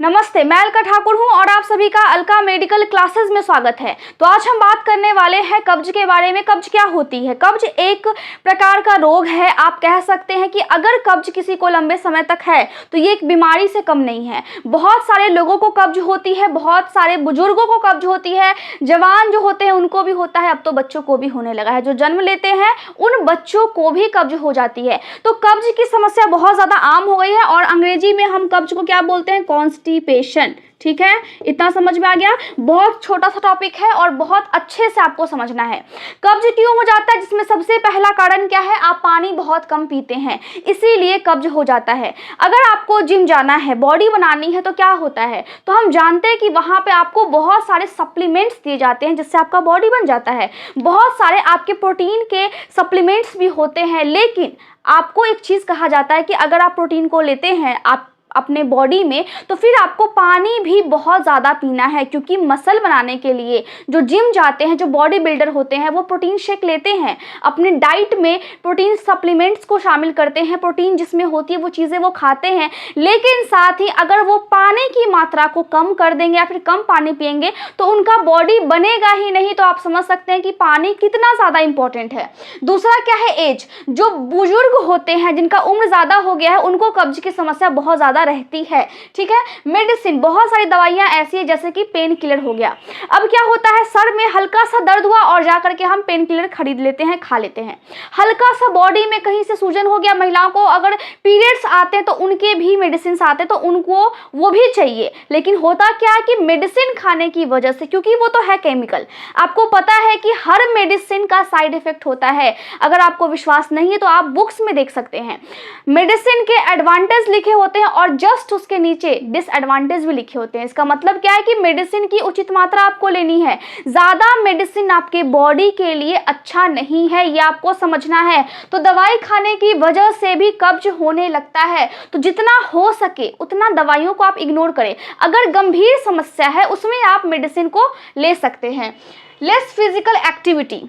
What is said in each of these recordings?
नमस्ते, मैं अलका ठाकुर हूं और आप सभी का अलका मेडिकल क्लासेस में स्वागत है। तो आज हम बात करने वाले हैं कब्ज के बारे में। कब्ज क्या होती है? कब्ज एक प्रकार का रोग है। आप कह सकते हैं कि अगर कब्ज किसी को लंबे समय तक है तो ये एक बीमारी से कम नहीं है। बहुत सारे लोगों को कब्ज होती है, बहुत सारे बुजुर्गों को कब्ज होती है, जवान जो होते हैं उनको भी होता है, अब तो बच्चों को भी होने लगा है। जो जन्म लेते हैं उन बच्चों को भी कब्ज हो जाती है। तो कब्ज की समस्या बहुत ज़्यादा आम हो गई है और अंग्रेजी में हम कब्ज को क्या बोलते हैं? कॉन्स्टिपेशन। ठीक है, इतना समझ में आ गया। बहुत छोटा सा टॉपिक है और बहुत अच्छे से आपको समझना है। कब्ज क्यों हो जाता है? जिसमें सबसे पहला कारण क्या है? आप पानी बहुत कम पीते हैं, इसीलिए कब्ज हो जाता है। अगर आपको जिम जाना है, बॉडी बनानी है, तो क्या होता है? तो हम जानते हैं कि वहां पे आपको बहुत सारे सप्लीमेंट्स दिए जाते हैं जिससे आपका बॉडी बन जाता है। बहुत सारे आपके प्रोटीन के सप्लीमेंट्स भी होते हैं, लेकिन आपको एक चीज कहा जाता है कि अगर आप प्रोटीन को लेते हैं आप अपने बॉडी में, तो फिर आपको पानी भी बहुत ज़्यादा पीना है, क्योंकि मसल बनाने के लिए जो जिम जाते हैं, जो बॉडी बिल्डर होते हैं, वो प्रोटीन शेक लेते हैं, अपने डाइट में प्रोटीन सप्लीमेंट्स को शामिल करते हैं, प्रोटीन जिसमें होती है वो चीज़ें वो खाते हैं। लेकिन साथ ही अगर वो पानी की मात्रा को कम कर देंगे या फिर कम पानी पिएंगे तो उनका बॉडी बनेगा ही नहीं। तो आप समझ सकते हैं कि पानी कितना ज़्यादा इंपॉर्टेंट है। दूसरा क्या है? एज। जो बुजुर्ग होते हैं, जिनका उम्र ज़्यादा हो गया है, उनको कब्ज की समस्या बहुत ज़्यादा रहती है। ठीक है, मेडिसिन, बहुत सारी दवाइयां ऐसी है जैसे कि पेन किलर हो गया। अब क्या होता है, सर में हल्का सा दर्द हुआ और जाकर के हम पेन किलर खरीद लेते हैं, खा लेते हैं। हल्का सा बॉडी में कहीं से सूजन हो गया, महिलाओं को अगर पीरियड्स आते हैं तो उनके भी मेडिसिन आते हैं तो उनको वो भी चाहिए। लेकिन होता क्या है कि मेडिसिन खाने की वजह से, क्योंकि वो तो है केमिकल, आपको पता है कि हर मेडिसिन का साइड इफेक्ट होता है। अगर आपको विश्वास नहीं है तो आप बुक्स में देख सकते हैं, मेडिसिन के एडवांटेज लिखे होते हैं और जस्ट उसके नीचे डिसएडवांटेज भी लिखे होते हैं। इसका मतलब क्या है कि मेडिसिन की उचित मात्रा आपको लेनी है। ज्यादा मेडिसिन आपके बॉडी के लिए अच्छा नहीं है, ये आपको समझना है। तो दवाई खाने की वजह से भी कब्ज होने लगता है, तो जितना हो सके उतना दवाइयों को आप इग्नोर करें। अगर गंभीर समस्या है उसमें आप मेडिसिन को ले सकते हैं। Less physical activity.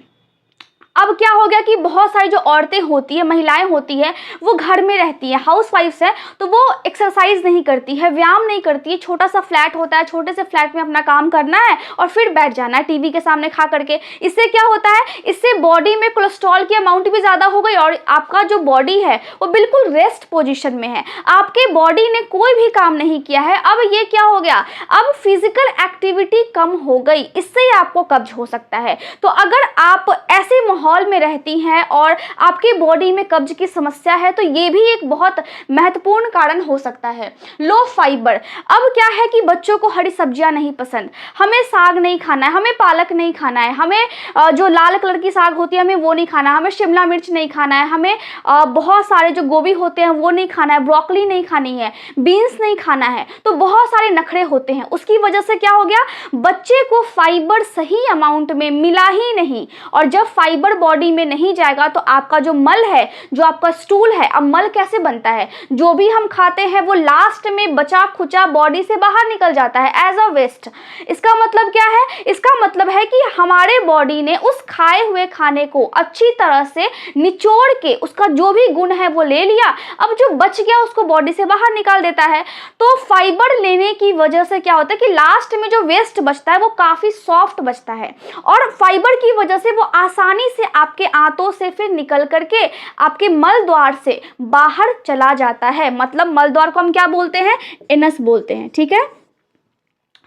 अब क्या हो गया कि बहुत सारी जो औरतें होती है, महिलाएं होती है, वो घर में रहती है, हाउस वाइफ्स है, तो वो एक्सरसाइज नहीं करती है, व्यायाम नहीं करती है। छोटा सा फ्लैट होता है, छोटे से फ्लैट में अपना काम करना है और फिर बैठ जाना है टीवी के सामने खा करके। इससे क्या होता है, इससे बॉडी में कोलेस्ट्रॉल की अमाउंट भी ज़्यादा हो गई और आपका जो बॉडी है वो बिल्कुल रेस्ट पोजिशन में है, आपके बॉडी ने कोई भी काम नहीं किया है। अब ये क्या हो गया, अब फिजिकल एक्टिविटी कम हो गई, इससे ही आपको कब्ज हो सकता है। तो अगर आप ऐसे माहौल में रहती हैं और आपकी बॉडी में कब्ज की समस्या है तो ये भी एक बहुत महत्वपूर्ण कारण हो सकता है। लो फाइबर। अब क्या है कि बच्चों को हरी सब्जियां नहीं पसंद, हमें साग नहीं खाना है, हमें पालक नहीं खाना है, हमें जो लाल कलर की साग होती है हमें वो नहीं खाना है, हमें शिमला मिर्च नहीं खाना है, हमें बहुत सारे जो गोभी होते हैं वो नहीं खाना है, ब्रोकली नहीं खानी है, बीन्स नहीं खाना है। तो बहुत सारे नखरे होते हैं, उसकी वजह से क्या हो गया, बच्चे को फाइबर सही अमाउंट में मिला ही नहीं। और जब फाइबर बॉडी में नहीं जाएगा तो आपका जो मल है, जो आपका स्टूल है, अब मल कैसे बनता है, जो भी हम खाते हैं वो लास्ट में बचा खुचा बॉडी से बाहर निकल जाता है एज अ वेस्ट। इसका मतलब क्या है? इसका मतलब है कि हमारे बॉडी ने उस खाए हुए खाने को अच्छी तरह से निचोड़ के उसका जो भी गुण है वो ले लिया, अब जो बच गया उसको बॉडी से बाहर निकाल देता है। तो फाइबर लेने की वजह से क्या होता है कि लास्ट में जो वेस्ट बचता है वो काफी सॉफ्ट बचता है और फाइबर की वजह से वो आसानी से आपके आंतों से फिर निकल करके आपके मल द्वार से बाहर चला जाता है। मतलब मल द्वार को हम क्या बोलते हैं? एनस बोलते हैं। ठीक है,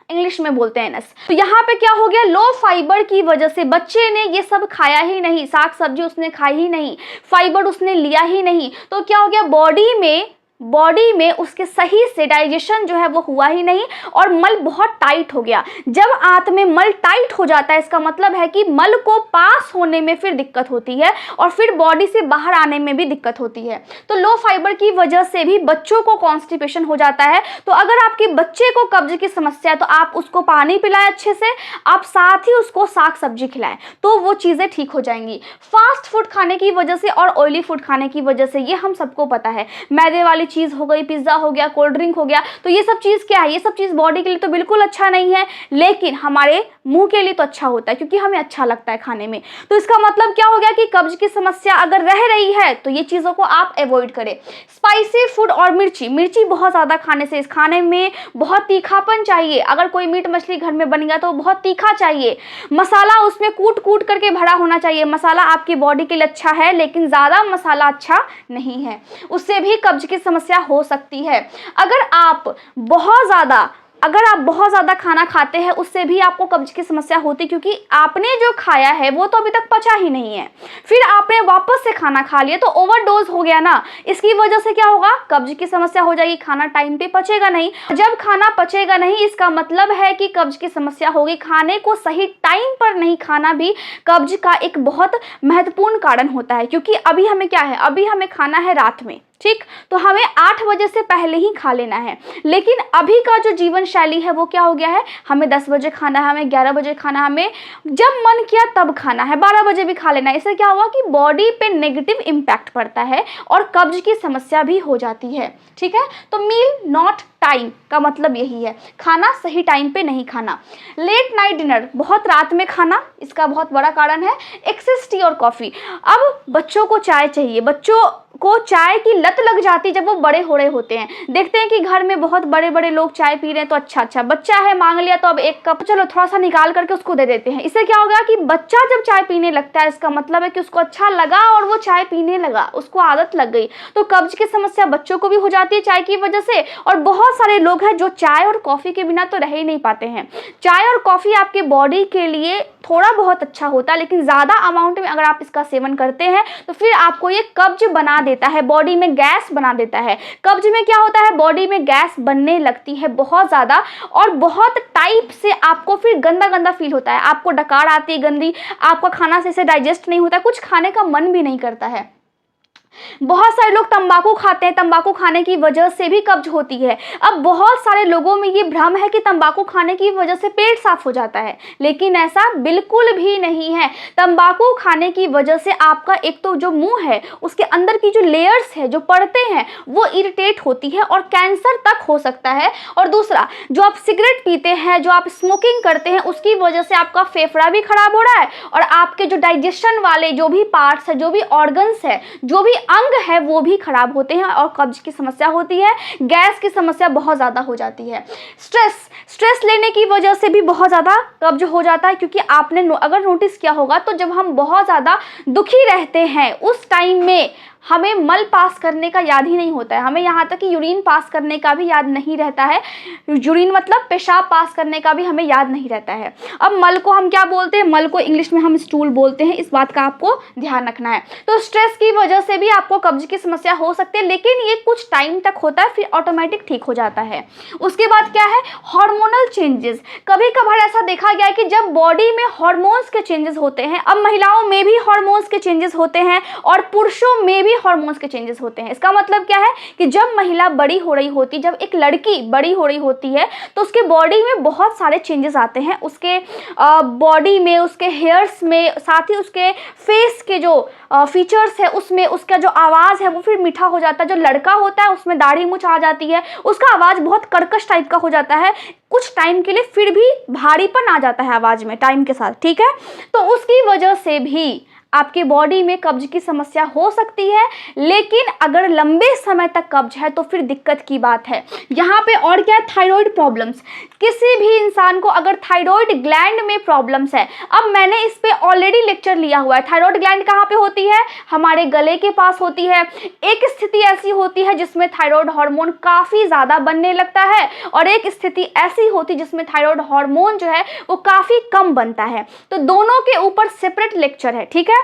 इंग्लिश में बोलते हैं एनस। तो यहाँ पे क्या हो गया, लो फाइबर की वजह से बच्चे ने ये सब खाया ही नहीं, साग सब्जी उसने खाई ही नहीं, फाइबर उसने लिया ही नहीं, तो क्या हो गया, बॉडी में उसके सही से डाइजेशन जो है वो हुआ ही नहीं और मल बहुत टाइट हो गया। जब आंत में मल टाइट हो जाता है इसका मतलब है कि मल को पास होने में फिर दिक्कत होती है और फिर बॉडी से बाहर आने में भी दिक्कत होती है। तो लो फाइबर की वजह से भी बच्चों को कॉन्स्टिपेशन हो जाता है। तो अगर आपके बच्चे को कब्ज की समस्या है तो आप उसको पानी पिलाएं अच्छे से, आप साथ ही उसको साग सब्जी खिलाएं, तो वो चीज़ें ठीक हो जाएंगी। फास्ट फूड खाने की वजह से और ऑयली फूड खाने की वजह से, ये हम सबको पता है, मैदे वाली चीज़ हो गई, पिज्ज़ा हो गया, कोल्ड ड्रिंक हो गया, तो ये सब चीज़ क्या है, ये सब चीज़ बॉडी के लिए तो बिल्कुल अच्छा नहीं है, लेकिन हमारे मुंह के लिए तो अच्छा होता है क्योंकि हमें अच्छा लगता है खाने में। तो इसका मतलब क्या हो गया कि कब्ज की समस्या अगर रह रही है तो ये चीज़ों को आप अवॉइड करें। स्पाइसी फूड और मिर्ची बहुत ज़्यादा खाने से, इस खाने में बहुत तीखापन चाहिए। अगर कोई मीट मछली घर में बन गया तो बहुत तीखा चाहिए। मसाला उसमें कूट कूट करके भरा होना चाहिए। मसाला आपकी बॉडी के लिए अच्छा है, लेकिन ज़्यादा मसाला अच्छा नहीं है, उससे भी कब्ज की समस्या हो सकती है। अगर आप बहुत ज़्यादा खाना खाते हैं, उससे भी आपको कब्ज की समस्या होती है, क्योंकि आपने जो खाया है वो तो अभी तक पचा ही नहीं है, फिर आपने वापस से खाना खा लिया तो ओवरडोज हो गया ना। इसकी वजह से क्या होगा, कब्ज की समस्या हो जाएगी, खाना टाइम पे पचेगा नहीं। जब खाना पचेगा नहीं, इसका मतलब है कि कब्ज की समस्या होगी। खाने को सही टाइम पर नहीं खाना भी कब्ज का एक बहुत महत्वपूर्ण कारण होता है, क्योंकि अभी हमें क्या है, अभी हमें खाना है रात में, ठीक, तो हमें 8 बजे से पहले ही खा लेना है। लेकिन अभी का जो जीवन शैली है वो क्या हो गया है, हमें 10 बजे खाना है, हमें 11 बजे खाना है, हमें जब मन किया तब खाना है, 12 बजे भी खा लेना है। इससे क्या हुआ कि बॉडी पे नेगेटिव इम्पैक्ट पड़ता है और कब्ज की समस्या भी हो जाती है, ठीक है। तो मील नॉट टाइम का मतलब यही है, खाना सही टाइम पे नहीं खाना। लेट नाइट डिनर, बहुत रात में खाना, इसका बहुत बड़ा कारण है। एक्सेस टी और कॉफ़ी, अब बच्चों को चाय चाहिए, बच्चों को चाय की लत लग जाती है जब वो बड़े हो रहे होते हैं। देखते हैं कि घर में बहुत बड़े बड़े लोग चाय पी रहे हैं तो अच्छा बच्चा है, मांग लिया तो अब 1 कप, चलो थोड़ा सा निकाल करके उसको दे देते हैं। इससे क्या होगा कि बच्चा जब चाय पीने लगता है, इसका मतलब है कि उसको अच्छा लगा और वो चाय पीने लगा, उसको आदत लग गई। तो कब्ज की समस्या बच्चों को भी हो जाती है चाय की वजह से। और बहुत सारे लोग हैं जो चाय और कॉफ़ी के बिना तो रह ही नहीं पाते हैं। चाय और कॉफ़ी आपके बॉडी के लिए थोड़ा बहुत अच्छा होता है, लेकिन ज़्यादा अमाउंट में अगर आप इसका सेवन करते हैं तो फिर आपको ये कब्ज बना देता है, बॉडी में गैस बना देता है। कब्ज में क्या होता है, बॉडी में गैस बनने लगती है बहुत ज़्यादा, और बहुत टाइप से आपको फिर गंदा गंदा फील होता है, आपको डकार आती है गंदी, आपका खाना सही से डाइजेस्ट नहीं होता, कुछ खाने का मन भी नहीं करता है। बहुत सारे लोग तंबाकू खाते हैं, तंबाकू खाने की वजह से भी कब्ज होती है। अब बहुत सारे लोगों में ये भ्रम है कि तंबाकू खाने की वजह से पेट साफ हो जाता है, लेकिन ऐसा बिल्कुल भी नहीं है। तंबाकू खाने की वजह से आपका एक तो जो मुंह है उसके अंदर की जो लेयर्स है, जो परतें हैं, वो इरिटेट होती है और कैंसर तक हो सकता है। और दूसरा, जो आप सिगरेट पीते हैं, जो आप स्मोकिंग करते हैं, उसकी वजह से आपका फेफड़ा भी खराब हो रहा है और आपके जो डाइजेशन वाले जो भी पार्ट्स है, जो भी ऑर्गन्स है, जो भी अंग है, वो भी खराब होते हैं और कब्ज की समस्या होती है। गैस की समस्या बहुत ज़्यादा हो जाती है। स्ट्रेस लेने की वजह से भी बहुत ज़्यादा कब्ज हो जाता है, क्योंकि आपने अगर नोटिस किया होगा तो जब हम बहुत ज़्यादा दुखी रहते हैं उस टाइम में हमें मल पास करने का याद ही नहीं होता है, हमें यहाँ तक कि यूरिन पास करने का भी याद नहीं रहता है। यूरिन मतलब पेशाब पास करने का भी हमें याद नहीं रहता है। अब मल को हम क्या बोलते हैं, मल को इंग्लिश में हम स्टूल बोलते हैं, इस बात का आपको ध्यान रखना है। तो स्ट्रेस की वजह से भी आपको कब्ज की समस्या हो सकती है, लेकिन ये कुछ टाइम तक होता है, फिर ऑटोमेटिक ठीक हो जाता है। उसके बाद क्या है, हार्मोनल चेंजेस। कभी कभार ऐसा देखा गया है कि जब बॉडी में हार्मोन्स के चेंजेस होते हैं, अब महिलाओं में भी हार्मोन्स के चेंजेस होते हैं और पुरुषों में भी हार्मोन्स के चेंजेस होते हैं। इसका मतलब क्या है कि जब महिला बड़ी हो रही होती, जब एक लड़की बड़ी हो रही होती है तो उसके बॉडी में बहुत सारे चेंजेस आते हैं, उसके बॉडी में, उसके हेयर्स में, साथ ही उसके फेस के जो फीचर्स है उसमें, उसका जो आवाज़ है वो फिर मीठा हो जाता है। जो लड़का होता है उसमें दाढ़ी मूंछ आ जाती है, उसका आवाज़ बहुत कर्कश टाइप का हो जाता है कुछ टाइम के लिए, फिर भी भारीपन आ जाता है आवाज़ में टाइम के साथ, ठीक है। तो उसकी वजह से भी आपके बॉडी में कब्ज की समस्या हो सकती है, लेकिन अगर लंबे समय तक कब्ज है तो फिर दिक्कत की बात है। यहाँ पे और क्या है, थायराइड प्रॉब्लम्स। किसी भी इंसान को अगर थायराइड ग्लैंड में प्रॉब्लम्स है, अब मैंने इस पे ऑलरेडी लेक्चर लिया हुआ है। थायराइड ग्लैंड कहाँ पे होती है, हमारे गले के पास होती है। एक स्थिति ऐसी होती है जिसमें थायराइड हार्मोन काफ़ी ज़्यादा बनने लगता है और एक स्थिति ऐसी होती है जिसमें थायराइड हार्मोन जो है वो काफ़ी कम बनता है। तो दोनों के ऊपर सेपरेट लेक्चर है, ठीक है।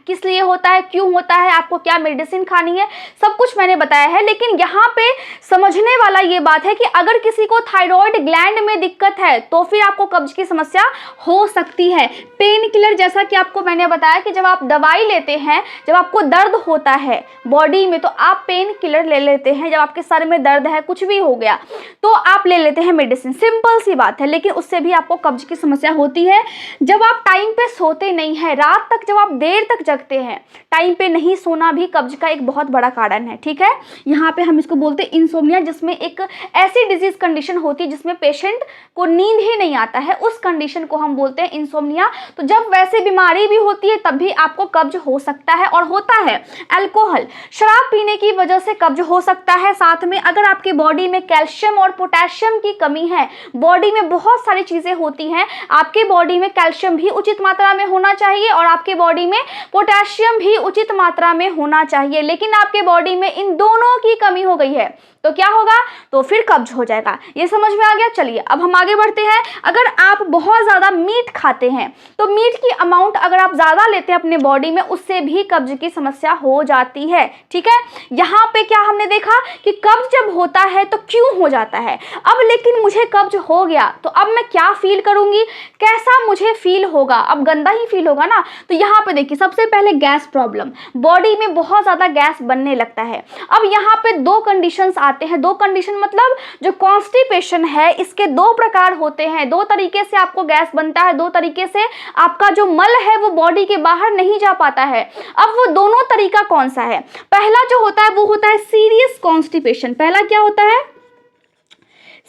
किस लिए होता है, क्यों होता है, आपको क्या मेडिसिन खानी है, सब कुछ मैंने बताया है। लेकिन यहाँ पे समझने वाला ये बात है कि अगर किसी को थायराइड ग्लैंड में दिक्कत है तो फिर आपको कब्ज की समस्या हो सकती है। पेन किलर, जैसा कि आपको मैंने बताया कि जब आप दवाई लेते हैं, जब आपको दर्द होता है बॉडी में तो आप पेन किलर ले लेते हैं। जब आपके सर में दर्द है, कुछ भी हो गया तो आप ले लेते हैं मेडिसिन, सिंपल सी बात है। लेकिन उससे भी आपको कब्ज की समस्या होती है। जब आप टाइम पे सोते नहीं है, रात तक जब आप देर तक जगते हैं। टाइम पे नहीं सोना भी कब्ज का एक बहुत बड़ा कारण है, ठीक है। यहाँ पे हम इसको बोलते हैं इंसोम्निया, जिसमें एक ऐसी डिजीज कंडीशन होती है जिसमें पेशेंट को नींद ही नहीं आता है, उस कंडीशन को हम बोलते हैं इंसोम्निया। तो जब वैसे बीमारी भी होती है तब भी आपको कब्ज हो सकता है और होता है। अल्कोहल, शराब पीने की वजह से कब्ज हो सकता है। साथ में अगर आपके बॉडी में कैल्शियम और पोटेशियम की कमी है, बॉडी में बहुत सारी चीजें होती हैं, आपके बॉडी में कैल्शियम भी उचित मात्रा में होना चाहिए और आपके बॉडी में पोटेशियम भी उचित मात्रा में होना चाहिए, लेकिन आपके बॉडी में इन दोनों की कमी हो गई है तो क्या होगा, तो फिर कब्ज हो जाएगा। ये समझ में आ गया। चलिए अब हम आगे बढ़ते हैं। अगर आप बहुत ज़्यादा मीट खाते हैं तो मीट की अमाउंट अगर आप ज़्यादा लेते हैं अपने बॉडी में, उससे भी कब्ज की समस्या हो जाती है, ठीक है। यहाँ पे क्या हमने देखा कि कब्ज जब होता है तो क्यों हो जाता है। अब लेकिन मुझे कब्ज हो गया तो अब मैं क्या फील करूंगी, कैसा मुझे फील होगा, अब गंदा ही फील होगा ना। तो यहाँ पे देखिए, सबसे पहले गैस प्रॉब्लम, बॉडी में बहुत ज़्यादा गैस बनने लगता है। अब यहाँ पे दो कंडीशंस आते हैं, दो कंडीशन मतलब जो कॉन्स्टिपेशन है इसके दो प्रकार होते हैं, दो तरीके से आपको गैस बनता है, दो तरीके से आपका जो मल है वो बॉडी के बाहर नहीं जा पाता है। अब वो दोनों तरीका कौन सा है, पहला जो होता है वो होता है सीरियस कॉन्स्टिपेशन। पहला क्या होता है,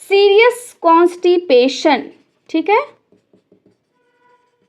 सीरियस कॉन्स्टिपेशन, ठीक है,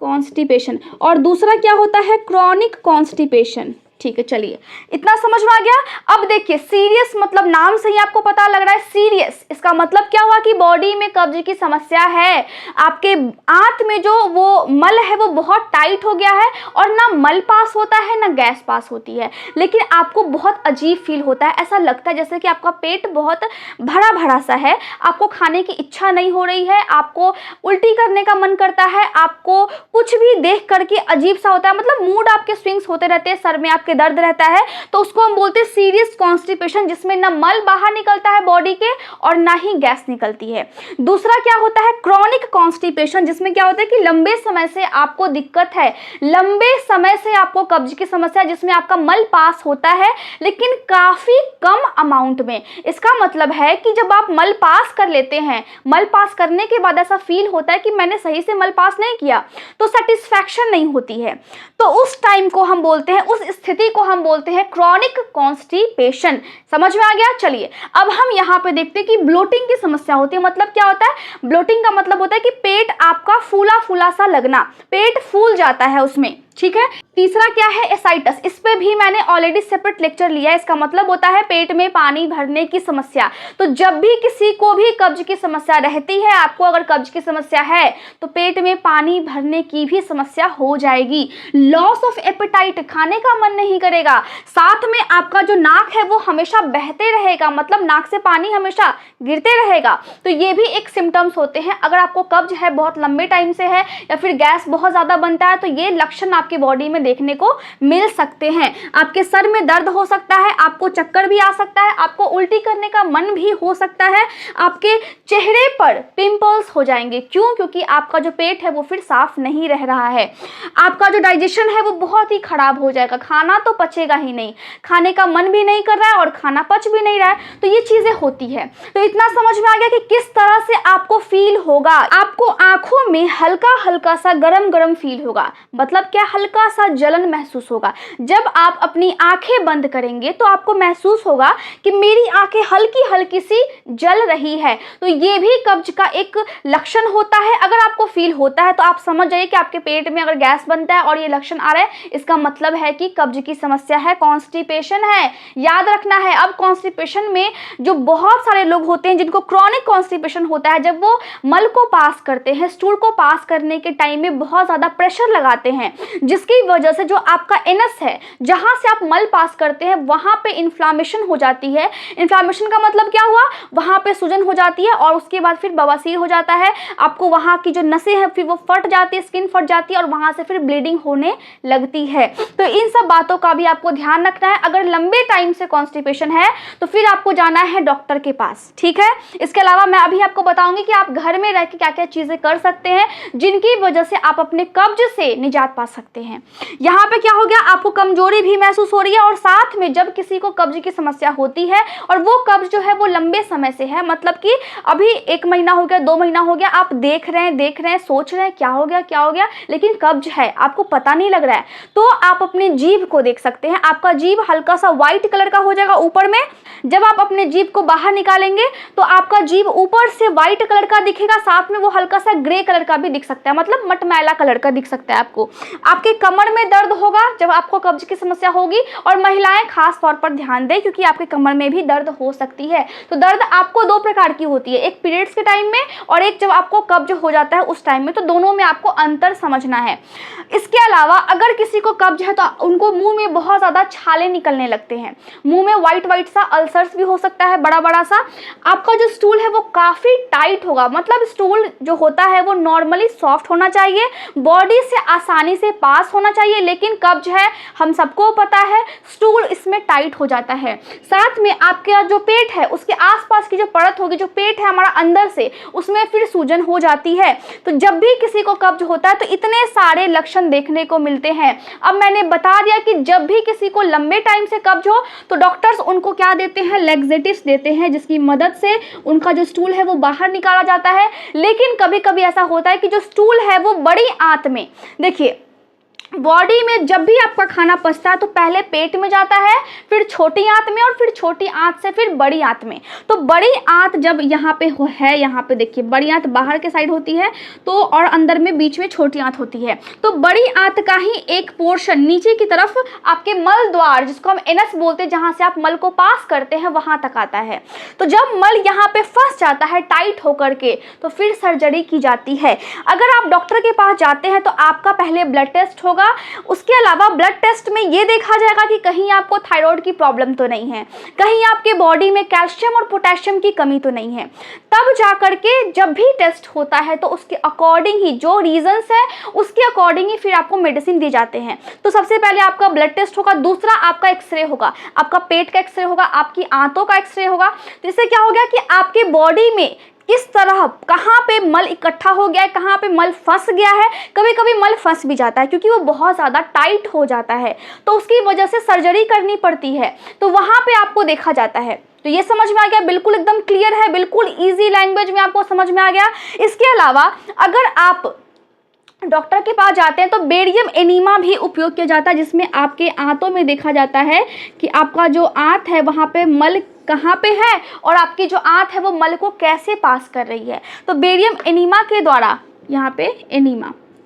कॉन्स्टिपेशन। और दूसरा क्या होता है, क्रॉनिक कॉन्स्टिपेशन, ठीक है। चलिए इतना समझ में आ गया। अब देखिए, सीरियस मतलब नाम से ही आपको पता लग रहा है सीरियस, इसका मतलब क्या हुआ कि बॉडी में कब्ज की समस्या है, आपके आंत में जो वो मल है वो बहुत टाइट हो गया है और ना मल पास होता है ना गैस पास होती है, लेकिन आपको बहुत अजीब फील होता है, ऐसा लगता है जैसे कि आपका पेट बहुत भरा भरा सा है, आपको खाने की इच्छा नहीं हो रही है, आपको उल्टी करने का मन करता है, आपको कुछ भी देख करके अजीब सा होता है, मतलब मूड आपके स्विंग्स होते रहते हैं, सर में आपके दर्द रहता है, तो उसको हम बोलते हैं सीरियस कॉन्स्टिपेशन, जिसमें ना मल बाहर निकलता है बॉडी के और ना ही गैस निकलती है। दूसरा क्या होता है, क्रॉनिक कॉन्स्टिपेशन, जिसमें क्या होता है कि लंबे समय से आपको दिक्कत है, लंबे समय से आपको कब्ज की समस्या है, जिसमें आपका मल पास होता है लेकिन काफी कम अमाउंट में। इसका मतलब है कि जब आप मल पास कर लेते हैं, मल पास करने के बाद ऐसा फील होता है कि मैंने सही से मल पास नहीं किया, तो सेटिस्फैक्शन नहीं होती है, तो उस टाइम को हम बोलते हैं, उस स्थिति को हम बोलते हैं क्रॉनिक कॉन्स्टिपेशन। समझ में आ गया। चलिए अब हम यहाँ पे देखते हैं कि ब्लोटिंग की समस्या होती है। मतलब क्या होता है, ब्लोटिंग का मतलब होता है कि पेट आपका फूला फूला सा लगना, पेट फूल जाता है उसमें, ठीक है। तीसरा क्या है, एसाइटस, इस पे भी मैंने ऑलरेडी सेपरेट लेक्चर लिया है। इसका मतलब होता है पेट में पानी भरने की समस्या। तो जब भी किसी को भी कब्ज की समस्या रहती है, आपको अगर कब्ज की समस्या है तो पेट में पानी भरने की भी समस्या हो जाएगी। लॉस ऑफ एपेटाइट, खाने का मन नहीं करेगा, साथ में आपका जो नाक है वो हमेशा बहते रहेगा, मतलब नाक से पानी हमेशा गिरते रहेगा। तो ये भी एक सिम्टम्स होते हैं। अगर आपको कब्ज है, बहुत लंबे टाइम से है, या फिर गैस बहुत ज्यादा बनता है, तो ये लक्षण आपकी बॉडी में देखने को मिल सकते हैं। आपके सर में दर्द हो सकता है, आपको चक्कर भी आ सकता है, आपको उल्टी करने का मन भी हो सकता है, आपके चेहरे पर पिंपल्स हो जाएंगे। क्यों? क्योंकि आपका जो पेट है वो फिर साफ नहीं रह रहा है, आपका जो डाइजेशन है वो बहुत ही खराब हो जाएगा, खाना तो पचेगा ही नहीं, खाने का मन भी नहीं कर रहा है और खाना पच भी नहीं रहा है। तो ये चीजें होती है। तो इतना समझ में आ गया कि किस तरह से आपको फील होगा। आपको आंखों में हल्का हल्का सा गरम गरम फील होगा, मतलब क्या, हल्का सा जलन महसूस होगा। जब आप अपनी आंखें बंद करेंगे तो आपको महसूस होगा कि मेरी आंखें हल्की हल्की सी जल रही है। तो ये भी कब्ज का एक लक्षण होता है। अगर आपको फील होता है तो आप समझ जाइए कि आपके पेट में अगर गैस बनता है और ये लक्षण आ रहा है, इसका मतलब है कि कब्ज की समस्या है, कॉन्स्टिपेशन है। याद रखना है। अब कॉन्स्टिपेशन में जो बहुत सारे लोग होते हैं जिनको क्रॉनिक कॉन्स्टिपेशन होता है, जब वो मल को पास करते हैं, स्टूल को पास करने के टाइम में बहुत ज्यादा प्रेशर लगाते हैं, जिसकी वजह से जो आपका एनस है, जहां से आप मल पास करते हैं, वहां पे इन्फ्लामेशन हो जाती है। इन्फ्लामेशन का मतलब क्या हुआ, वहां पे सूजन हो जाती है और उसके बाद फिर बवासीर हो जाता है। आपको वहां की जो नसें हैं फिर वो फट जाती है, स्किन फट जाती है और वहां से फिर ब्लीडिंग होने लगती है। तो इन सब बातों का भी आपको ध्यान रखना है। अगर लंबे टाइम से कॉन्स्टिपेशन है तो फिर आपको जाना है डॉक्टर के पास, ठीक है। इसके अलावा मैं अभी आपको बताऊंगी कि आप घर में रह के क्या क्या चीजें कर सकते हैं जिनकी वजह से आप अपने कब्ज से निजात पा सकते हैं। सकते हैं। यहाँ पे क्या हो गया, आपको कमजोरी भी महसूस हो रही है और साथ में जब किसी को कब्ज की समस्या होती है और वो कब्ज जो है वो लंबे समय से है, मतलब कि अभी 1 महीना हो गया, 2 महीना हो गया, आप देख रहे हैं, सोच रहे हैं क्या हो गया, लेकिन कब्ज है, आपको पता नहीं लग रहा है, तो आप अपने जीभ को देख सकते हैं। आपका जीभ हल्का सा व्हाइट कलर का हो जाएगा ऊपर में। जब आप अपने जीभ को बाहर निकालेंगे तो आपका जीभ ऊपर से व्हाइट कलर का दिखेगा, साथ में वो हल्का सा ग्रे कलर का भी दिख सकता है, मतलब मटमैला कलर का दिख सकता है आपको। आपके कमर में दर्द होगा जब आपको कब्ज की समस्या होगी, और महिलाएं खास तौर पर ध्यान दें क्योंकि आपके कमर में भी दर्द हो सकती है। तो दर्द आपको 2 प्रकार की होती है, एक पीरियड्स के टाइम में और एक जब आपको कब्ज हो जाता है उस टाइम में, तो दोनों में आपको अंतर समझना है। इसके अलावा अगर किसी को कब्ज है तो उनको मुंह में बहुत ज़्यादा छाले निकलने लगते हैं, मुंह में व्हाइट सा अल्सर्स भी हो सकता है बड़ा सा। आपका जो स्टूल है वो काफ़ी टाइट होगा, मतलब स्टूल जो होता है वो नॉर्मली सॉफ्ट होना चाहिए, बॉडी से आसानी से पास होना चाहिए, लेकिन कब्ज है हम सबको पता है स्टूल इसमें टाइट हो जाता है। साथ में आपका जो पेट है उसके आसपास की जो परत होगी, जो पेट है हमारा अंदर से, उसमें फिर सूजन हो जाती है। तो जब भी किसी को कब्ज होता है तो इतने सारे लक्षण देखने को मिलते हैं। अब मैंने बता दिया कि जब भी किसी को लंबे टाइम से कब्ज हो तो डॉक्टर्स उनको क्या देते हैं, लैक्सेटिव्स देते हैं, जिसकी मदद से उनका जो स्टूल है वो बाहर निकाला जाता है। लेकिन कभी कभी ऐसा होता है कि जो स्टूल है वो बड़ी आंत में, देखिए बॉडी में जब भी आपका खाना पचता है तो पहले पेट में जाता है, फिर छोटी आंत में, और फिर छोटी आंत से फिर बड़ी आंत में। तो बड़ी आंत जब यहाँ पे है, यहाँ पे देखिए बड़ी आंत बाहर के साइड होती है, तो और अंदर में बीच में छोटी आंत होती है। तो बड़ी आंत का ही एक पोर्शन नीचे की तरफ आपके मल द्वार, जिसको हम एनस बोलते हैं, जहाँ से आप मल को पास करते हैं, वहाँ तक आता है। तो जब मल यहाँ पे फंस जाता है टाइट होकर के, तो फिर सर्जरी की जाती है। अगर आप डॉक्टर के पास जाते हैं तो आपका पहले ब्लड टेस्ट होगा। उसके अलावा ब्लड टेस्ट में ये देखा जाएगा कि कहीं आपको थायराइड की प्रॉब्लम तो नहीं है, कहीं आपके बॉडी में कैल्शियम और पोटेशियम की कमी तो नहीं है। तब जाकर के जब भी टेस्ट होता है तो उसके अकॉर्डिंग ही जो रीजंस है उसके अकॉर्डिंग ही फिर आपको मेडिसिन दी जाते हैं। तो सबसे पहले आपका ब्लड टेस्ट होगा, दूसरा आपका एक्सरे होगा, आपका पेट का एक्सरे होगा, आपकी आंतों का एक्सरे होगा। तो इससे क्या हो गया कि आपके बॉडी में किस तरह कहाँ पे मल इकट्ठा हो गया है, कहाँ पे मल फंस गया है। कभी कभी मल फंस भी जाता है क्योंकि वो बहुत ज़्यादा टाइट हो जाता है, तो उसकी वजह से सर्जरी करनी पड़ती है, तो वहाँ पे आपको देखा जाता है। तो ये समझ में आ गया, बिल्कुल एकदम क्लियर है, बिल्कुल ईजी लैंग्वेज में आपको समझ में आ गया। इसके अलावा अगर आप डॉक्टर के पास जाते हैं तो बेरियम एनीमा भी उपयोग किया जाता है, जिसमें आपके आंतों में देखा जाता है कि आपका जो आंत है वहाँ पे मल कहाँ पे है और आपकी जो आंत है वो मल को कैसे पास कर रही है। तो बेरियम एनीमा के द्वारा, यहाँ पे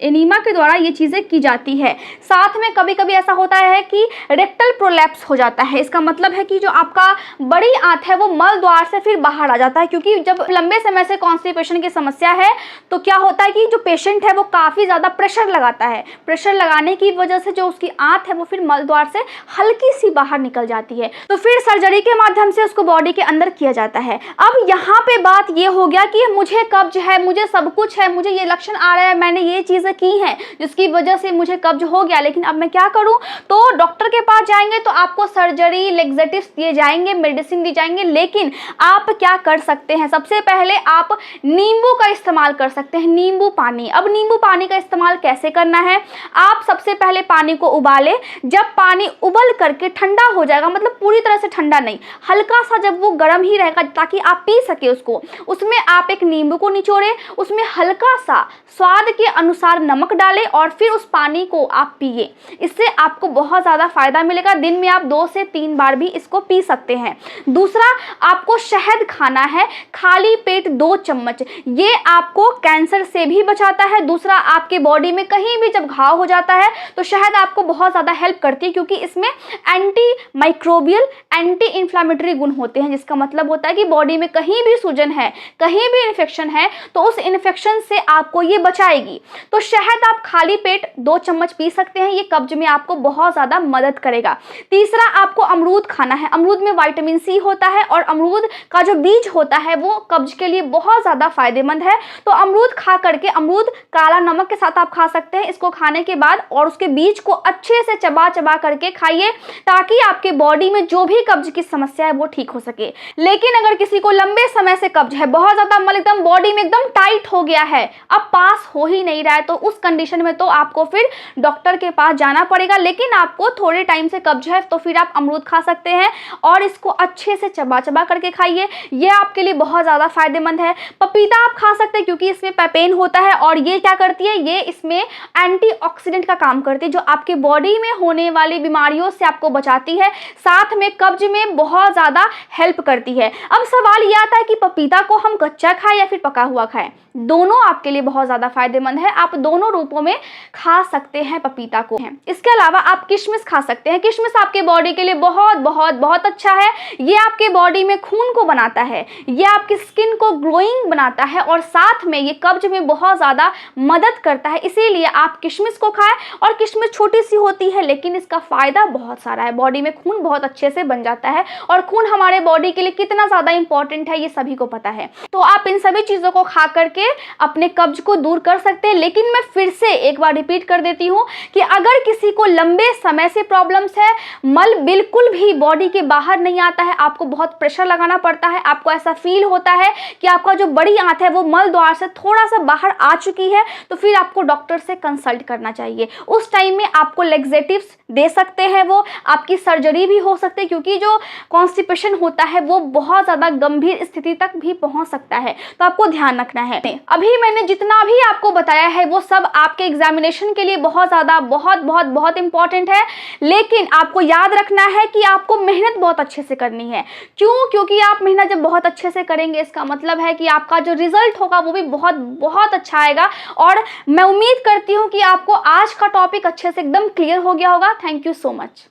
एनीमा के द्वारा ये चीज़ें की जाती है। साथ में कभी कभी ऐसा होता है कि रेक्टल प्रोलैप्स हो जाता है। इसका मतलब है कि जो आपका बड़ी आंत है वो मल द्वार से फिर बाहर आ जाता है, क्योंकि जब लंबे समय से कॉन्स्टिपेशन की समस्या है तो क्या होता है कि जो पेशेंट है वो काफ़ी ज़्यादा प्रेशर लगाता है। प्रेशर लगाने की वजह से जो उसकी आंत है वो फिर मल द्वार से हल्की सी बाहर निकल जाती है, तो फिर सर्जरी के माध्यम से उसको बॉडी के अंदर किया जाता है। अब यहाँ पे बात ये हो गया कि मुझे कब्ज है, मुझे सब कुछ है, मुझे ये लक्षण आ रहा है, मैंने ये चीज़ की हैं जिसकी वजह से मुझे कब्ज हो गया, लेकिन अब मैं क्या करूं। तो डॉक्टर के पास जाएंगे तो आपको सर्जरी, लैक्सेटिव्स दिए जाएंगे, मेडिसिन दी जाएंगे, लेकिन आप क्या कर सकते हैं, सबसे पहले आप नींबू का इस्तेमाल कर सकते हैं, नींबू पानी। अब नींबू पानी का इस्तेमाल कैसे करना है, आप सबसे पहले पानी को उबालें, जब पानी उबल करके ठंडा हो जाएगा, मतलब पूरी तरह से ठंडा नहीं, हल्का सा जब वो गर्म ही रहेगा ताकि आप पी सके उसको, उसमें आप एक नींबू को निचोड़े, उसमें हल्का सा स्वाद के अनुसार नमक डालें और फिर उस पानी को आप पिए। इससे आपको बहुत ज़्यादा फायदा मिलेगा। दिन में आप 2 से 3 बार भी इसको पी सकते हैं। दूसरा, आपको शहद खाना है, खाली पेट 2 चम्मच। ये आपको कैंसर से भी बचाता है। दूसरा, आपके बॉडी में कहीं भी जब घाव हो जाता है तो शहद आपको बहुत ज़्यादा हेल्प करती है, क्योंकि इसमें एंटी माइक्रोबियल, एंटी इन्फ्लामेटरी गुण होते हैं, जिसका मतलब होता है कि बॉडी में कहीं भी सूजन है, कहीं भी इन्फेक्शन है तो उस इन्फेक्शन से आपको ये बचाएगी। तो शहद आप खाली पेट 2 चम्मच पी सकते हैं, ये कब्ज में आपको बहुत ज़्यादा मदद करेगा। तीसरा, आपको अमरूद खाना है। अमरूद में विटामिन सी होता है और अमरूद का जो बीज होता है वो कब्ज के लिए बहुत ज़्यादा फायदेमंद है। तो अमरूद खा करके, अमरूद काला नमक के साथ आप खा सकते हैं। इसको खाने के बाद और उसके बीज को अच्छे से चबा चबा करके खाइए, ताकि आपके बॉडी में जो भी कब्ज की समस्या है वो ठीक हो सके। लेकिन अगर किसी को लंबे समय से कब्ज है, बहुत ज़्यादा मल एकदम बॉडी में एकदम टाइट हो गया है, अब पास हो ही नहीं रहा है, तो उस कंडीशन में तो आपको फिर डॉक्टर के पास जाना पड़ेगा। लेकिन आपको थोड़े टाइम से कब्ज है तो फिर आप अमरूद खा सकते हैं और इसको अच्छे से चबा चबा करके खाइए, ये आपके लिए बहुत ज़्यादा फायदेमंद है। पपीता आप खा सकते हैं क्योंकि इसमें पेपेन होता है और ये क्या करती है, ये इसमें एंटीऑक्सीडेंट का काम करती है जो आपके बॉडी में होने वाली बीमारियों से आपको बचाती है, साथ में कब्ज में बहुत ज़्यादा हेल्प करती है। अब सवाल यह आता है कि पपीता को हम कच्चा खाएं या फिर पका हुआ खाएं। दोनों आपके लिए बहुत ज़्यादा फायदेमंद है, आप दोनों रूपों में खा सकते हैं पपीता को। इसके अलावा आप किशमिश खा सकते हैं। किशमिश आपके बॉडी के लिए बहुत बहुत बहुत अच्छा है। ये आपके बॉडी में खून को बनाता है, ये आपकी स्किन को ग्लोइंग बनाता है और साथ में ये कब्ज में बहुत ज़्यादा मदद करता है। इसीलिए आप किशमिश को खाएं। और किशमिश छोटी सी होती है लेकिन इसका फ़ायदा बहुत सारा है, बॉडी में खून बहुत अच्छे से बन जाता है और खून हमारे बॉडी के लिए कितना ज़्यादा इंपॉर्टेंट है ये सभी को पता है। तो आप इन सभी चीज़ों को खा करके अपने कब्ज को दूर कर सकते हैं। लेकिन मैं फिर से एक बार रिपीट कर देती हूँ कि अगर किसी को लंबे समय से प्रॉब्लम्स है, मल बिल्कुल भी बॉडी के बाहर नहीं आता है, आपको बहुत प्रेशर लगाना पड़ता है, आपको ऐसा फील होता है कि आपका जो बड़ी आंत है वो मल द्वार से थोड़ा सा बाहर आ चुकी है, तो फिर आपको डॉक्टर से कंसल्ट करना चाहिए। उस टाइम में आपको लेग्जेटिव्स दे सकते हैं, वो आपकी सर्जरी भी हो सकती है क्योंकि जो कॉन्स्टिपेशन होता है वो बहुत ज़्यादा गंभीर स्थिति तक भी पहुंच सकता है, तो आपको ध्यान रखना है। अभी मैंने जितना भी आपको बताया है वो सब आपके एग्जामिनेशन के लिए बहुत ज़्यादा बहुत बहुत बहुत इंपॉर्टेंट है। लेकिन आपको याद रखना है कि आपको मेहनत बहुत अच्छे से करनी है। क्यों? क्योंकि आप मेहनत जब बहुत अच्छे से करेंगे इसका मतलब है कि आपका जो रिजल्ट होगा वो भी बहुत बहुत अच्छा आएगा। और मैं उम्मीद करती हूँ कि आपको आज का टॉपिक अच्छे से एकदम क्लियर हो गया होगा। Thank you so much.